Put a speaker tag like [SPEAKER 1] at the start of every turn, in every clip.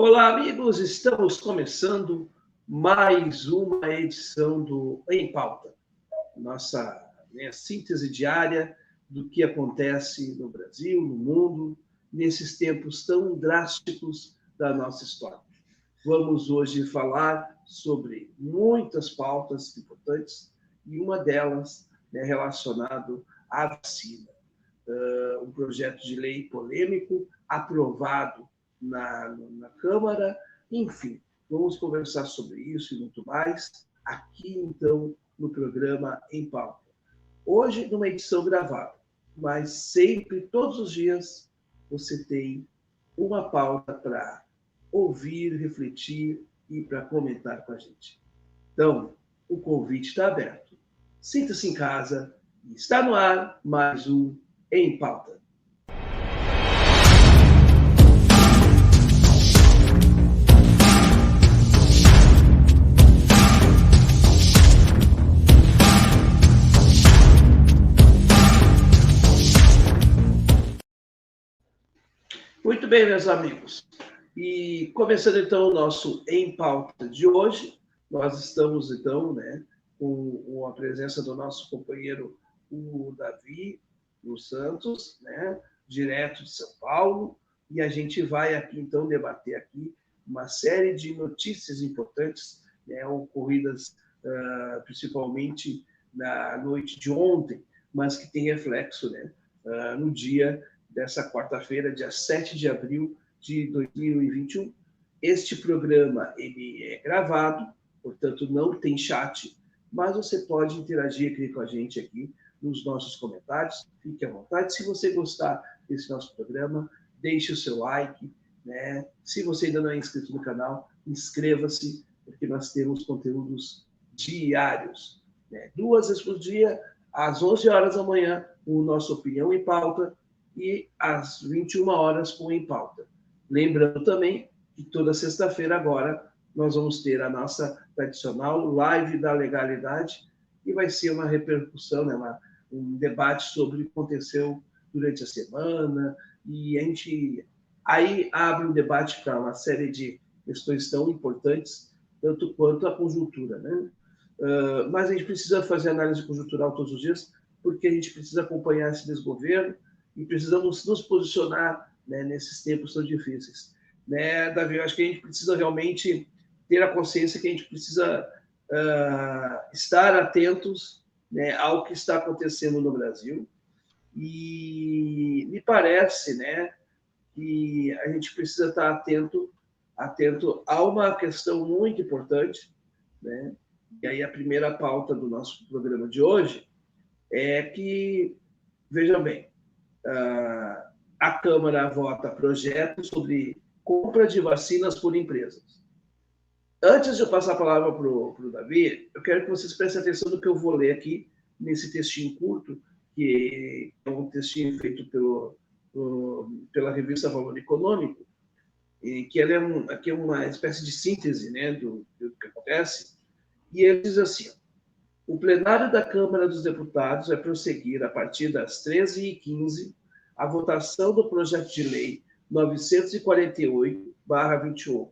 [SPEAKER 1] Olá, amigos! Estamos começando mais uma edição do Em Pauta, nossa síntese diária do que acontece no Brasil, no mundo, nesses tempos tão drásticos da nossa história. Vamos hoje falar sobre muitas pautas importantes e uma delas é relacionada à vacina. Um projeto de lei polêmico aprovado na Câmara, enfim, vamos conversar sobre isso e muito mais aqui, então, no programa Em Pauta. Hoje, numa edição gravada, mas sempre, todos os dias, você tem uma pauta para ouvir, refletir e para comentar com a gente. Então, o convite está aberto. Sinta-se em casa e está no ar mais um Em Pauta. Muito bem, meus amigos. E começando então o nosso Em Pauta de hoje, nós estamos então, com a presença do nosso companheiro, o Davi dos Santos, direto de São Paulo, e a gente vai aqui então debater aqui uma série de notícias importantes, ocorridas principalmente na noite de ontem, mas que tem reflexo no dia dessa quarta-feira, dia 7 de abril de 2021. Este programa ele é gravado, portanto não tem chat, mas você pode interagir aqui com a gente aqui nos nossos comentários. Fique à vontade. Se você gostar desse nosso programa, deixe o seu like. Se você ainda não é inscrito no canal, inscreva-se, porque nós temos conteúdos diários. 2 vezes por dia, às 11 horas da manhã, o nosso Opinião em Pauta, e às 21 horas com Em Pauta. Lembrando também que toda sexta-feira agora nós vamos ter a nossa tradicional live da legalidade, e vai ser uma repercussão, um debate sobre o que aconteceu durante a semana, e a gente aí abre um debate para uma série de questões tão importantes, tanto quanto a conjuntura. Mas a gente precisa fazer análise conjuntural todos os dias, porque a gente precisa acompanhar esse desgoverno e precisamos nos posicionar nesses tempos tão difíceis. Davi, eu acho que a gente precisa realmente ter a consciência que a gente precisa estar atentos ao que está acontecendo no Brasil. E me parece que a gente precisa estar atento a uma questão muito importante. E aí a primeira pauta do nosso programa de hoje é que, vejam bem, a Câmara vota projeto sobre compra de vacinas por empresas. Antes de eu passar a palavra para o Davi, eu quero que vocês prestem atenção no que eu vou ler aqui, nesse textinho curto, que é um textinho feito pela revista Valor Econômico, e que ela aqui é uma espécie de síntese do que acontece, e ele diz assim: o plenário da Câmara dos Deputados vai prosseguir, a partir das 13h15, a votação do projeto de lei 948/21,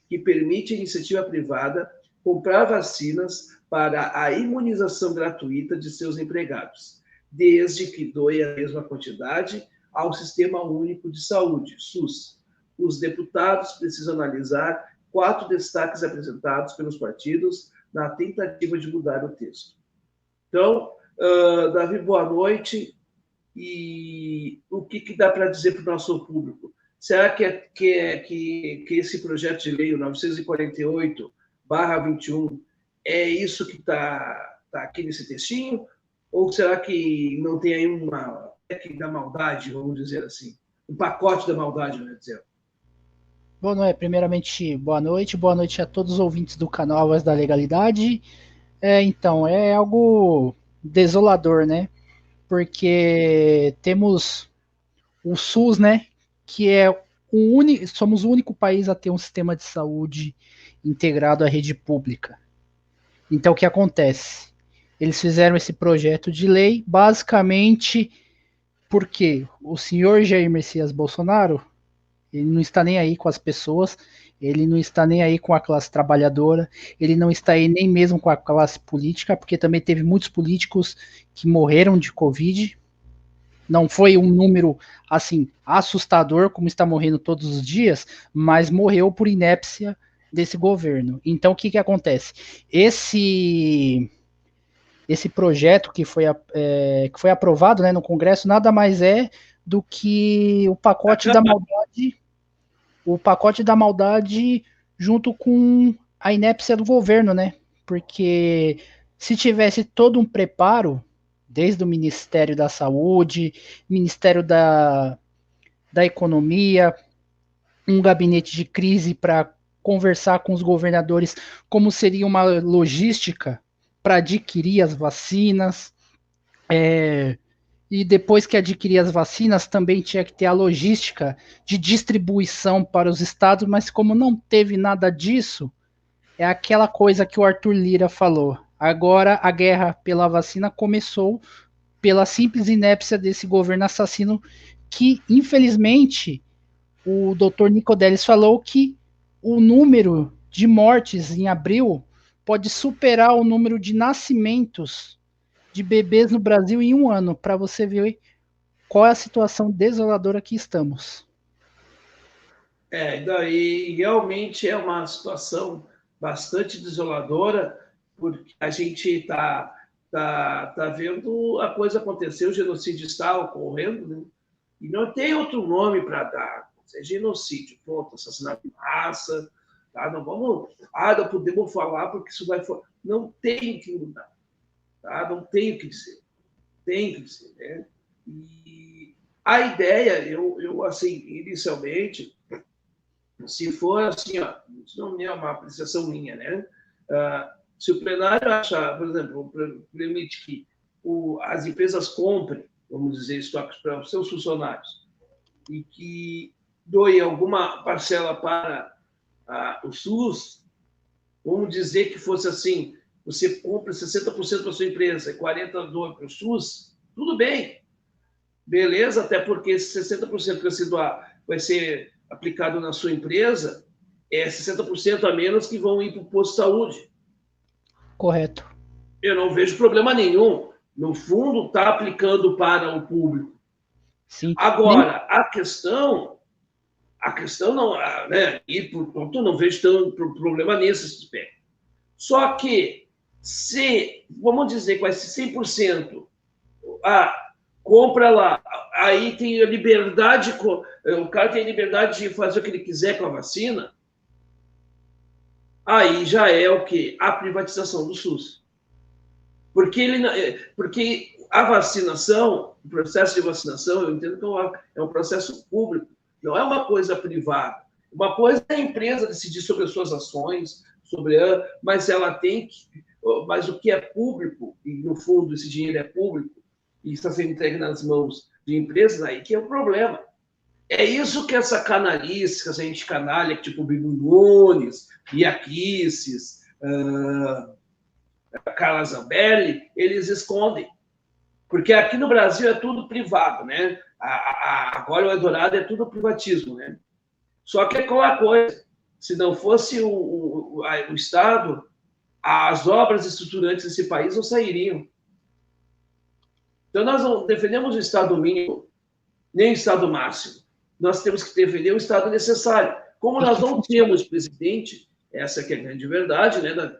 [SPEAKER 1] que permite à iniciativa privada comprar vacinas para a imunização gratuita de seus empregados, desde que doe a mesma quantidade ao Sistema Único de Saúde, SUS. Os deputados precisam analisar 4 destaques apresentados pelos partidos na tentativa de mudar o texto. Então, Davi, boa noite. E o que dá para dizer para o nosso público? Será que esse projeto de lei, o 948/21, é isso que está aqui nesse textinho? Ou será que não tem aí uma PEC da maldade, vamos dizer assim? Um pacote da maldade, vamos dizer?
[SPEAKER 2] Bom, primeiramente, boa noite a todos os ouvintes do canal A Voz da Legalidade. Então, é algo desolador, porque temos o SUS, que é somos o único país a ter um sistema de saúde integrado à rede pública. Então, o que acontece? Eles fizeram esse projeto de lei basicamente porque o senhor Jair Messias Bolsonaro, ele não está nem aí com as pessoas, Ele não está nem aí com a classe trabalhadora, ele não está aí nem mesmo com a classe política, porque também teve muitos políticos que morreram de Covid. Não foi um número assim assustador, como está morrendo todos os dias, mas morreu por inépcia desse governo. Então, o que acontece? Esse projeto que foi aprovado, né, no Congresso nada mais é do que o pacote da maldade junto com a inépcia do governo, né? Porque se tivesse todo um preparo, desde o Ministério da Saúde, Ministério da Economia, um gabinete de crise para conversar com os governadores como seria uma logística para adquirir as vacinas, e depois que adquirir as vacinas, também tinha que ter a logística de distribuição para os estados, mas como não teve nada disso, é aquela coisa que o Arthur Lira falou. Agora a guerra pela vacina começou pela simples inépcia desse governo assassino que, infelizmente, o Dr. Nicodelis falou que o número de mortes em abril pode superar o número de nascimentos de bebês no Brasil em um ano, para você ver qual é a situação desoladora que estamos.
[SPEAKER 1] Daí realmente é uma situação bastante desoladora, porque a gente está vendo a coisa acontecer, o genocídio está ocorrendo, né? E não tem outro nome para dar. É genocídio, ponto, assassinato de massa, tá? Não vamos, não podemos falar porque isso vai... Não tem que mudar, tá? Não tem o que dizer. Tem que dizer, né? E a ideia, eu assim, inicialmente, se for assim, ó, isso não é uma apreciação minha, né? Se o plenário achar, por exemplo, permite que as empresas comprem, vamos dizer, estoques para os seus funcionários e que doe alguma parcela para o SUS, vamos dizer que fosse assim, você compra 60% da sua empresa e 40% doa para o SUS, tudo bem, beleza, até porque esse 60% que vai ser aplicado na sua empresa é 60% a menos que vão ir para o posto de saúde.
[SPEAKER 2] Correto.
[SPEAKER 1] Eu não vejo problema nenhum. No fundo, está aplicando para o público.
[SPEAKER 2] Sim.
[SPEAKER 1] Agora, a questão não, né? E portanto, não vejo tanto problema nesse aspecto. Só que se, vamos dizer que vai ser 100%, compra lá, aí tem a liberdade, o cara tem a liberdade de fazer o que ele quiser com a vacina, aí já é o quê? A privatização do SUS. Porque a vacinação, o processo de vacinação, eu entendo que é um processo público, não é uma coisa privada. Uma coisa é a empresa decidir sobre as suas ações, mas ela tem que... Mas o que é público, e no fundo esse dinheiro é público, e está sendo entregue nas mãos de empresas, aí que é o problema. É isso que essa canalice, essa gente canalha, tipo Bibo Nunes, Bia Kicis, Carla Zambelli, eles escondem. Porque aqui no Brasil é tudo privado, né? Agora o Eldorado é tudo privatismo, né? Só que é aquela coisa, se não fosse o Estado, as obras estruturantes desse país não sairiam. Então, nós não defendemos o Estado mínimo, nem o Estado máximo. Nós temos que defender o Estado necessário. Como nós não temos presidente, essa que é a grande verdade, né,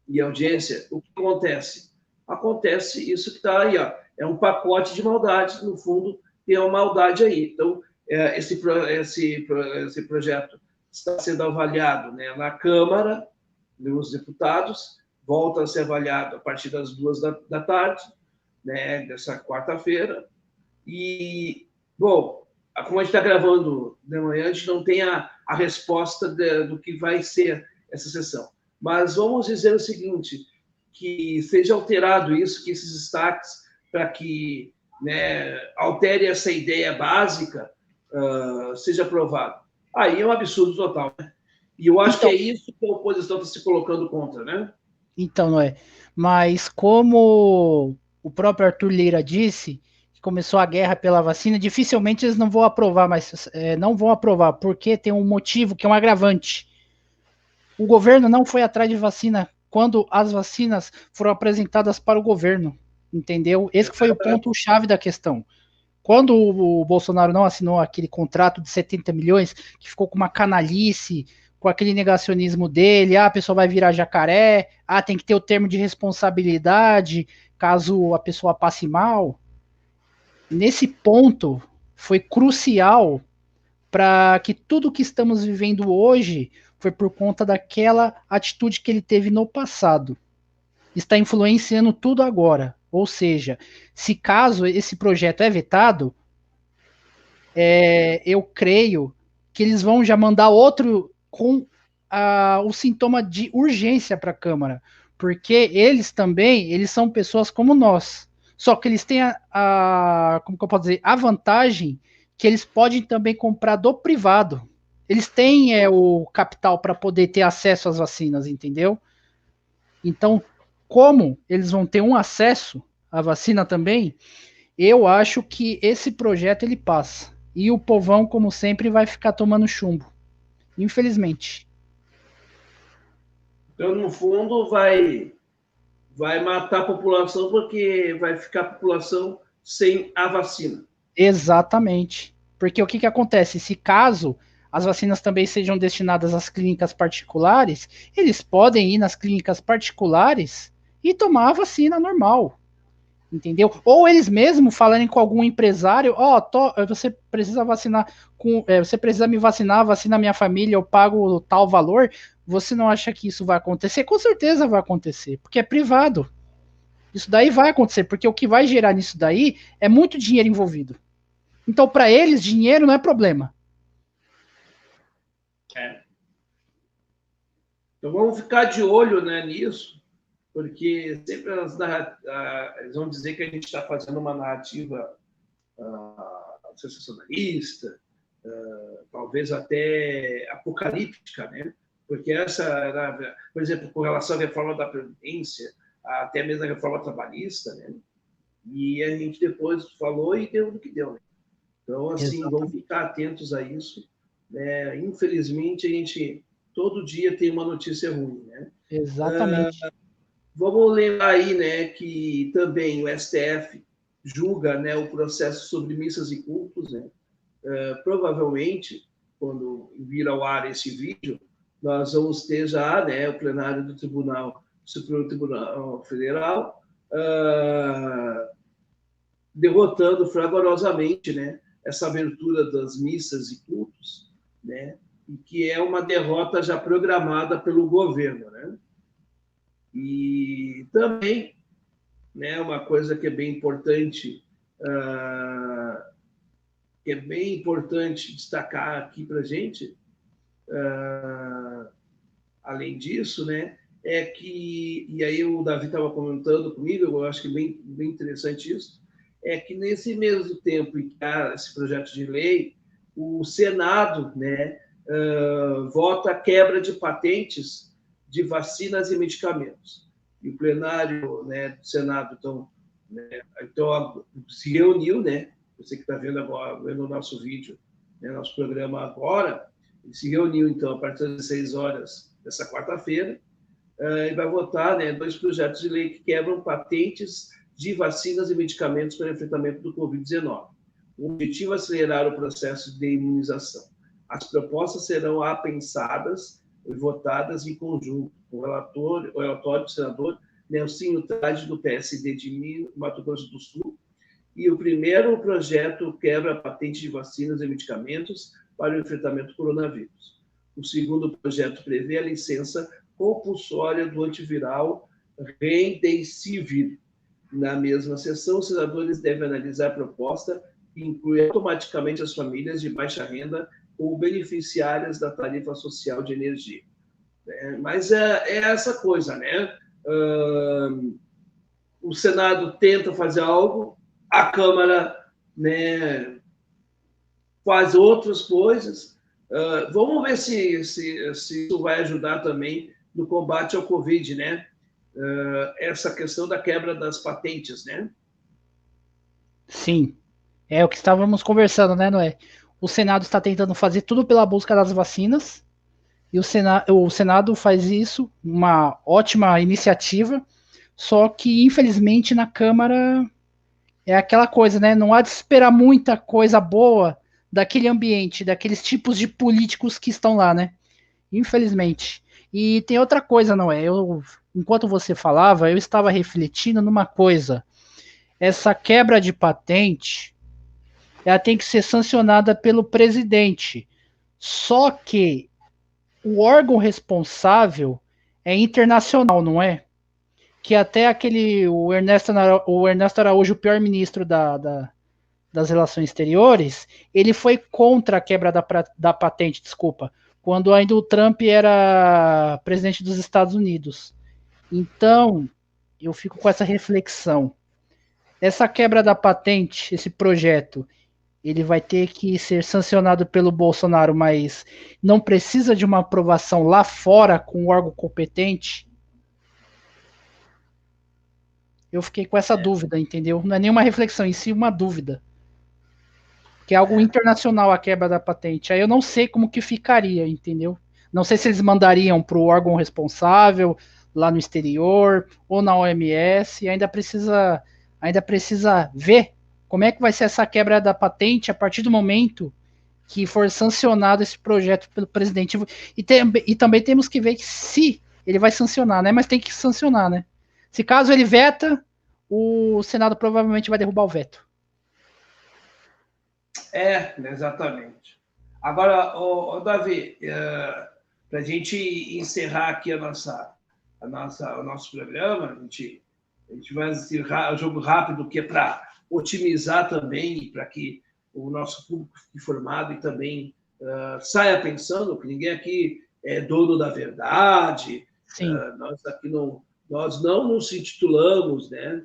[SPEAKER 1] e audiência, o que acontece? Acontece isso que está aí, ó, é um pacote de maldade, no fundo, tem uma maldade aí. Então, esse projeto está sendo avaliado, né, na Câmara, dos Deputados, volta a ser avaliado a partir das 2 da tarde, né, dessa quarta-feira. E, bom, como a gente está gravando de manhã, a gente não tem a resposta do que vai ser essa sessão. Mas vamos dizer o seguinte, que seja alterado isso, que esses destaques, para que, né, altere essa ideia básica, seja aprovado. Aí é um absurdo total, né? E eu acho que é isso que a oposição está se colocando contra, né?
[SPEAKER 2] Então, não é. Mas como o próprio Arthur Lira disse, que começou a guerra pela vacina, dificilmente eles não vão aprovar, mas não vão aprovar, porque tem um motivo que é um agravante. O governo não foi atrás de vacina quando as vacinas foram apresentadas para o governo, entendeu? Esse foi o ponto-chave da questão. Quando o Bolsonaro não assinou aquele contrato de 70 milhões, que ficou com uma canalice, com aquele negacionismo dele, a pessoa vai virar jacaré, tem que ter o termo de responsabilidade, caso a pessoa passe mal. Nesse ponto, foi crucial para que tudo que estamos vivendo hoje foi por conta daquela atitude que ele teve no passado. Está influenciando tudo agora. Ou seja, se caso esse projeto é vetado, eu creio que eles vão já mandar outro com o sintoma de urgência para a Câmara, porque eles são pessoas como nós, só que eles têm como que eu posso dizer, a vantagem que eles podem também comprar do privado. Eles têm o capital para poder ter acesso às vacinas, entendeu? Então, como eles vão ter um acesso à vacina também, eu acho que esse projeto ele passa. E o povão, como sempre, vai ficar tomando chumbo. Infelizmente.
[SPEAKER 1] Então, no fundo, vai matar a população porque vai ficar a população sem a vacina.
[SPEAKER 2] Exatamente. Porque o que acontece? Se caso as vacinas também sejam destinadas às clínicas particulares, eles podem ir nas clínicas particulares e tomar a vacina normal. Entendeu? Ou eles mesmo falarem com algum empresário, você precisa vacinar você precisa me vacinar, vacina minha família, eu pago tal valor. Você não acha que isso vai acontecer? Com certeza vai acontecer, porque é privado. Isso daí vai acontecer, porque o que vai gerar nisso daí é muito dinheiro envolvido. Então, para eles, dinheiro não é problema.
[SPEAKER 1] Então, vamos ficar de olho, né, nisso, porque sempre eles vão dizer que a gente está fazendo uma narrativa sensacionalista, talvez até apocalíptica, né? Porque por exemplo, com relação à reforma da Previdência, até mesmo a reforma trabalhista, né? E a gente depois falou e deu no que deu. Né? Então, assim, vamos ficar atentos a isso. Né? Infelizmente, a gente todo dia tem uma notícia ruim, né?
[SPEAKER 2] Exatamente.
[SPEAKER 1] Vamos lembrar aí, né, que também o STF julga, né, o processo sobre missas e cultos, né? Provavelmente, quando vir ao ar esse vídeo, nós vamos ter já, né, o plenário do Supremo Tribunal Federal derrotando fragorosamente, né, essa abertura das missas e cultos, né, e que é uma derrota já programada pelo governo, né? E também, né, uma coisa que é bem importante, destacar aqui para a gente, além disso, né, é que, e aí o Davi estava comentando comigo, eu acho que é bem interessante isso, é que nesse mesmo tempo em que há esse projeto de lei, o Senado, né, vota a quebra de patentes de vacinas e medicamentos. E o plenário, né, do Senado, então se reuniu, né, você que está vendo agora, vendo o nosso vídeo, né, nosso programa agora, ele se reuniu, então, a partir das 6 horas dessa quarta-feira, e vai votar, né, 2 projetos de lei que quebram patentes de vacinas e medicamentos para o enfrentamento do Covid-19. O objetivo é acelerar o processo de imunização. As propostas serão apensadas e votadas em conjunto com o relatório do senador Nelsinho Trade, do PSD de Mato Grosso do Sul, e o primeiro projeto quebra a patente de vacinas e medicamentos para o enfrentamento do coronavírus. O segundo projeto prevê a licença compulsória do antiviral Remdesivir. Na mesma sessão, os senadores devem analisar a proposta que inclui automaticamente as famílias de baixa renda ou beneficiárias da tarifa social de energia. Mas é essa coisa, né? O Senado tenta fazer algo, a Câmara, né, faz outras coisas. Vamos ver se isso vai ajudar também no combate ao Covid, né? Essa questão da quebra das patentes, né?
[SPEAKER 2] Sim, é o que estávamos conversando, né, Noé? O Senado está tentando fazer tudo pela busca das vacinas, E o Senado faz isso, uma ótima iniciativa, só que, infelizmente, na Câmara é aquela coisa, né? Não há de esperar muita coisa boa daquele ambiente, daqueles tipos de políticos que estão lá, né? Infelizmente. E tem outra coisa, não é? Enquanto você falava, eu estava refletindo numa coisa. Essa quebra de patente, ela tem que ser sancionada pelo presidente. Só que o órgão responsável é internacional, não é? Que até o Ernesto Araújo, o pior ministro das relações exteriores, ele foi contra a quebra da patente, desculpa, quando ainda o Trump era presidente dos Estados Unidos. Então, eu fico com essa reflexão. Essa quebra da patente, esse projeto, ele vai ter que ser sancionado pelo Bolsonaro, mas não precisa de uma aprovação lá fora com o órgão competente. Eu fiquei com essa dúvida, entendeu? Não é nenhuma reflexão, em si uma dúvida. Que é algo internacional a quebra da patente. Aí eu não sei como que ficaria, entendeu? Não sei se eles mandariam para o órgão responsável lá no exterior ou na OMS. E ainda precisa ver como é que vai ser essa quebra da patente a partir do momento que for sancionado esse projeto pelo presidente. E também temos que ver se ele vai sancionar, né? Mas tem que sancionar, né? Se caso ele veta, o Senado provavelmente vai derrubar o veto.
[SPEAKER 1] Exatamente. Agora, Davi, para a gente encerrar aqui o nosso programa, a gente vai encerrar o jogo rápido, que é para otimizar também, para que o nosso público fique informado e também saia pensando, que ninguém aqui é dono da verdade. Nós não nos intitulamos, né,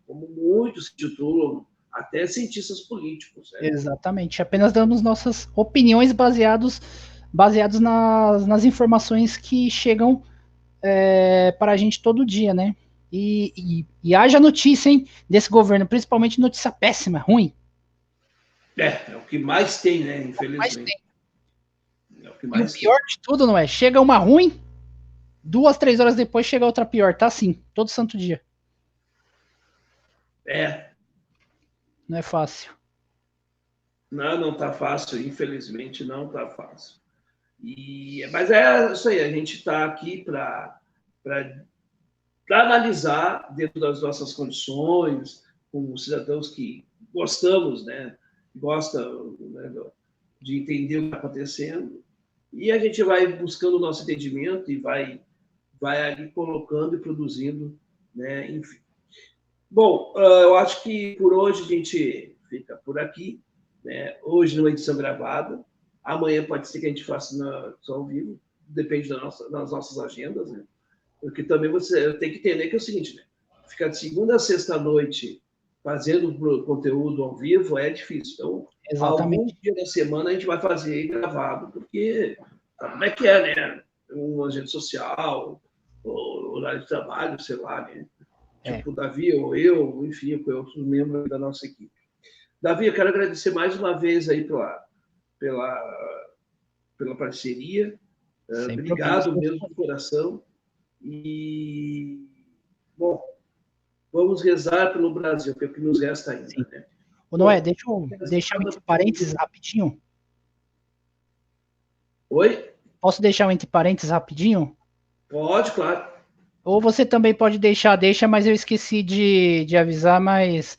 [SPEAKER 1] como muitos se titulam, até cientistas políticos. Né?
[SPEAKER 2] Exatamente. Apenas damos nossas opiniões baseados nas informações que chegam para a gente todo dia, né? E haja notícia, hein, desse governo, principalmente notícia péssima, ruim.
[SPEAKER 1] É o que mais tem, né? Infelizmente.
[SPEAKER 2] É o que mais tem. E o pior de tudo, não é? Chega uma ruim, 2, 3 horas depois chega outra pior. Tá assim, todo santo dia. Não é fácil.
[SPEAKER 1] Não tá fácil, infelizmente não tá fácil. Mas é isso aí, a gente está aqui para analisar dentro das nossas condições, como cidadãos que gostamos, né? Gostam, né, de entender o que está acontecendo, e a gente vai buscando o nosso entendimento e vai ali colocando e produzindo, né? Enfim. Bom, eu acho que por hoje a gente fica por aqui, né? Hoje numa edição gravada, amanhã pode ser que a gente faça só ao vivo, depende das nossas agendas, né? Porque também você tem que entender que é o seguinte, né? Ficar de segunda a sexta à noite fazendo conteúdo ao vivo é difícil. Então, algum dia da semana a gente vai fazer gravado, porque como é que é, né? Uma agenda social, horário de trabalho, sei lá, né? Tipo o Davi ou eu, enfim, outros membros da nossa equipe. Davi, eu quero agradecer mais uma vez aí pela parceria. Obrigado mesmo de coração. E, bom, vamos rezar pelo Brasil, que é o que nos resta ainda. Né?
[SPEAKER 2] Noé, deixa eu deixar entre parênteses rapidinho.
[SPEAKER 1] Oi?
[SPEAKER 2] Posso deixar entre parênteses rapidinho?
[SPEAKER 1] Pode, claro.
[SPEAKER 2] Ou você também pode deixa, mas eu esqueci de avisar, mas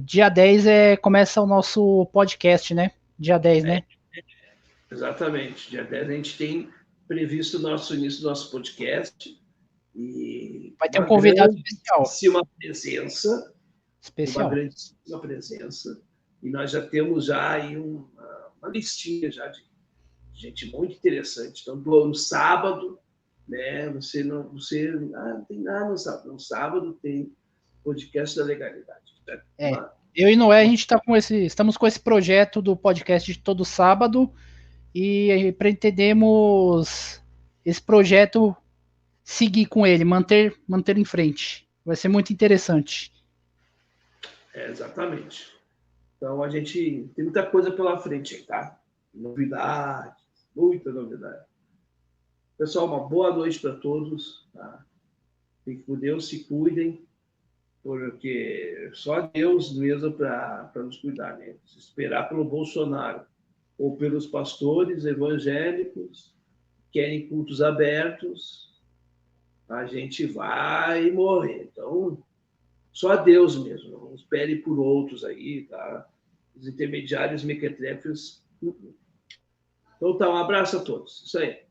[SPEAKER 2] dia 10 começa o nosso podcast, né? Dia 10, né?
[SPEAKER 1] Exatamente. Dia 10 a gente tem previsto o início do nosso podcast. E
[SPEAKER 2] vai ter um convidado especial.
[SPEAKER 1] Uma presença.
[SPEAKER 2] Especial.
[SPEAKER 1] Uma grandíssima presença. E nós já temos aí uma listinha já de gente muito interessante. Então, no sábado, né? Não tem nada no sábado. No sábado tem podcast da legalidade.
[SPEAKER 2] Eu e Noé, a gente estamos com esse projeto do podcast de todo sábado e pretendemos esse projeto seguir com ele, manter em frente. Vai ser muito interessante.
[SPEAKER 1] Exatamente. Então a gente tem muita coisa pela frente, tá? Novidades, Muita novidade. Pessoal, uma boa noite para todos. Tá? Fiquem com Deus, se cuidem, porque só Deus mesmo para nos cuidar. Né? Se esperar pelo Bolsonaro ou pelos pastores evangélicos que querem cultos abertos, a gente vai morrer. Então, só Deus mesmo. Não espere por outros aí, tá? Os intermediários mequetrefes. Então tá, um abraço a todos. Isso aí.